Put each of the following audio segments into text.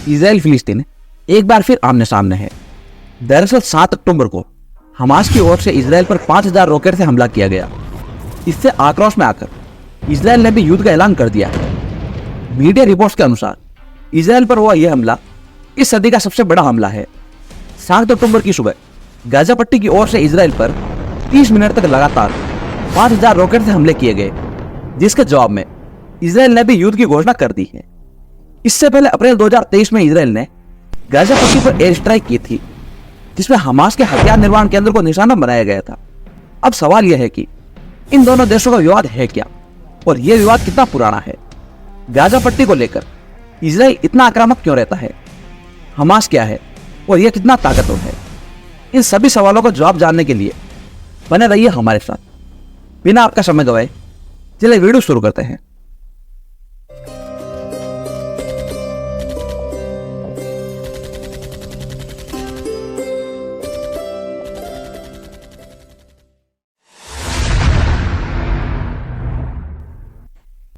Israel फिलिस्तीन एक बार फिर आमने सामने है। दरअसल 7 अक्टूबर को हमास की ओर से इजराइल पर 5000 रॉकेट से हमला किया गया। इससे आक्रोश में आकर इजराइल ने भी युद्ध का ऐलान कर दिया है। मीडिया रिपोर्ट्स के अनुसार इजराइल पर हुआ यह हमला इस सदी का सबसे बड़ा हमला है। 7 अक्टूबर की सुबह गाजा पट्टी की ओर से इजराइल पर 30 मिनट तक लगातार 5000 रॉकेट से हमले किए गए, जिसके जवाब में इजराइल ने भी युद्ध की घोषणा कर दी है। इससे पहले अप्रैल 2023 में इजराइल ने गाजा पट्टी पर एयर स्ट्राइक की थी, जिसमें हमास के हथियार निर्माण केंद्र को निशाना बनाया गया था। अब सवाल यह है कि इन दोनों देशों का विवाद है क्या और यह विवाद कितना पुराना है। गाजा पट्टी को लेकर इजराइल इतना आक्रामक क्यों रहता है, हमास क्या है और यह कितना ताकतवर है। इन सभी सवालों का जवाब जानने के लिए बने रहिए हमारे साथ। बिना आपका समय गवाए चलिए वीडियो शुरू करते हैं।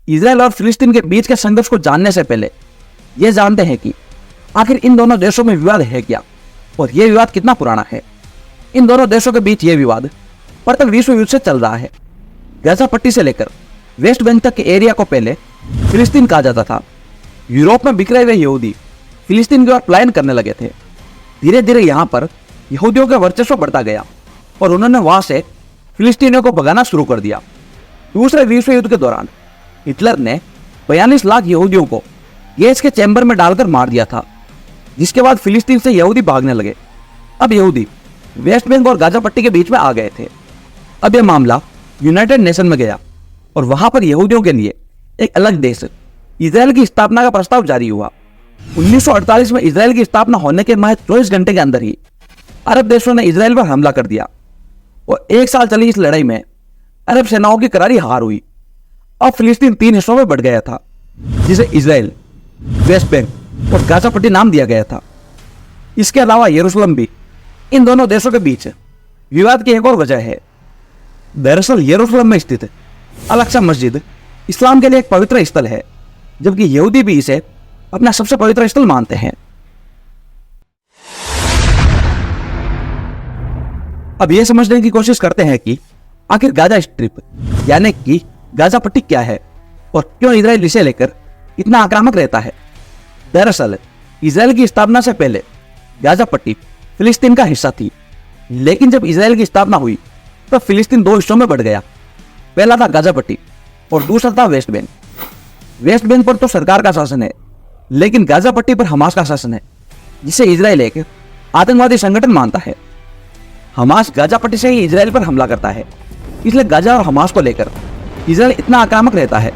इजराइल और फिलिस्तीन के बीच के संघर्ष को जानने से पहले यह जानते हैं कि आखिर इन दोनों देशों में विवाद है क्या और यह विवाद कितना पुराना है। इन दोनों देशों के बीच यह विवाद प्रथम विश्व युद्ध से चल रहा है। गाजा पट्टी से लेकर वेस्ट बैंक तक के एरिया को पहले फिलिस्तीन कहा जाता था। यूरोप में बिखरे हुए यहूदी फिलिस्तीन की ओर पलायन करने लगे थे। धीरे धीरे यहाँ पर यहूदियों का वर्चस्व बढ़ता गया और उन्होंने वहां से फिलिस्तीनियों को भगाना शुरू कर दिया। दूसरे विश्व युद्ध के दौरान हिटलर ने 42 लाख यहूदियों को गैस के चैम्बर में डालकर मार दिया था, जिसके बाद फिलिस्तीन से यहूदी भागने लगे। अब यहूदी वेस्ट बैंक और गाजा पट्टी के बीच में आ गए थे। अब यह मामला यूनाइटेड नेशन में गया और वहां पर यहूदियों के लिए एक अलग देश इजराइल की स्थापना का प्रस्ताव जारी हुआ। 1948 में इजराइल की स्थापना होने के महज 24 घंटे के अंदर ही अरब देशों ने इजराइल पर हमला कर दिया और 1 साल चली इस लड़ाई में अरब सेनाओं की करारी हार हुई। अब फिलिस्तीन 3 हिस्सों में बढ़ गया था, जिसे इजराइल, वेस्ट बैंक और गाजा पट्टी नाम दिया गया था। इसके अलावा यरूशलेम भी इन दोनों देशों के बीच विवाद की एक और वजह है। दरअसल यरूशलेम में स्थित अल-अक्सा मस्जिद इस्लाम के लिए एक पवित्र स्थल है, जबकि यहूदी भी इसे अपना सबसे पवित्र स्थल मानते हैं। अब यह समझने की कोशिश करते हैं कि आखिर गाजा स्ट्रिप यानी कि गाजा पट्टी क्या है और क्यों इजराइल इसे लेकर इतना आक्रामक रहता है। दरअसल इजराइल की स्थापना से पहले गाजा पट्टी फिलिस्तीन का हिस्सा थी, लेकिन जब इजराइल की स्थापना हुई तो फिलिस्तीन 2 हिस्सों में बढ़ गया। पहला था गाजा पट्टी और दूसरा था वेस्ट बैंक। वेस्ट बैंक पर तो सरकार का शासन है, लेकिन गाजा पट्टी पर हमास का शासन है, जिसे इजराइल एक आतंकवादी संगठन मानता है। हमास गाजा पट्टी से ही इजराइल पर हमला करता है, इसलिए गाजा और हमास को लेकर इजराइल इतना आक्रामक रहता है।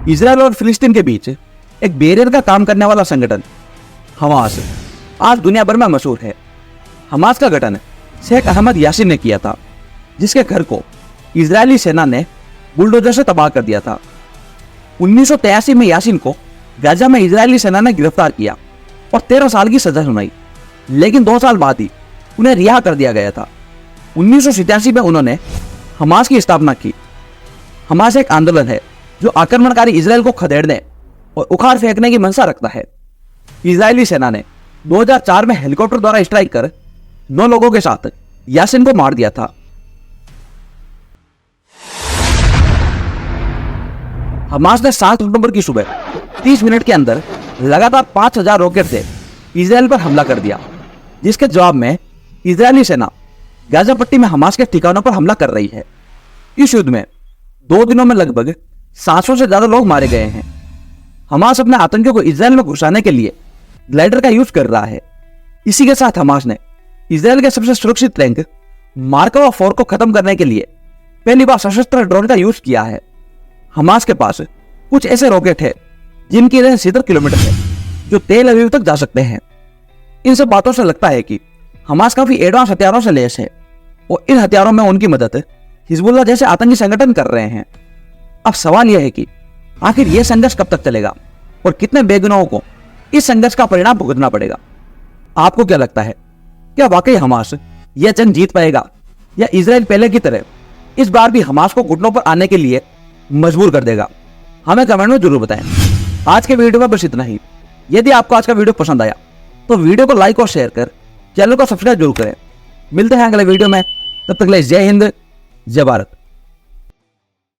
इजराइल और फिलिस्तीन के बीच एक बैरियर का काम करने वाला संगठन हमास आज दुनिया भर में मशहूर है। हमास का गठन शेख अहमद यासीन ने किया था, जिसके घर को इजरायली सेना ने बुलडोजर से तबाह कर दिया था। 1983 में यासीन को गाजा में इजरायली सेना ने गिरफ्तार किया और 13 साल की सजा सुनाई, लेकिन 2 साल बाद ही उन्हें रिहा कर दिया गया था। 1987 में उन्होंने हमास की स्थापना की। हमास एक आंदोलन है जो आक्रमणकारी इजराइल को खदेड़ने और उखाड़ फेंकने की मंशा रखता है। इजरायली सेना ने 2004 में हेलीकॉप्टर द्वारा स्ट्राइक कर 9 लोगों के साथ यासीन को मार दिया था। हमास ने 7 अक्टूबर की सुबह 30 मिनट के अंदर लगातार 5000 रॉकेट से इजराइल पर हमला कर दिया, जिसके जवाब में इजरायली सेना गाजा पट्टी में हमास के ठिकानों पर हमला कर रही है। इस युद्ध में 2 दिनों में लगभग 700 से ज्यादा लोग मारे गए हैं। हमास अपने आतंकियों को इजराइल में घुसाने के लिए ग्लाइडर का यूज कर रहा है। इसी के साथ हमास ने इजराइल के सबसे सुरक्षित टैंक मार्कोवा 4 को खत्म करने के लिए पहली बार सशस्त्र ड्रोन का यूज किया है। हमास के पास कुछ ऐसे रॉकेट है जिनकी रेंज 70 किलोमीटर है, जो तेल अवीव तक जा सकते हैं। इन सब बातों से लगता है कि हमास काफी एडवांस हथियारों से लैस है और इन हथियारों में उनकी मदद हिजबुल्लाह जैसे आतंकी संगठन कर रहे हैं। अब सवाल यह है कि आखिर यह संघर्ष कब तक चलेगा और कितने बेगुनाहों को इस संघर्ष का परिणाम भुगतना पड़ेगा। आपको क्या लगता है, क्या वाकई हमास यह जंग जीत पाएगा या इजराइल पहले की तरह इस बार भी हमास को घुटनों पर आने के लिए मजबूर कर देगा? हमें कमेंट में जरूर बताएं। आज के वीडियो में बस इतना ही। यदि आपको आज का वीडियो पसंद आया तो वीडियो को लाइक और शेयर कर चैनल को सब्सक्राइब जरूर करें। मिलते हैं अगले वीडियो में, तब तक के लिए जय हिंद, जय भारत।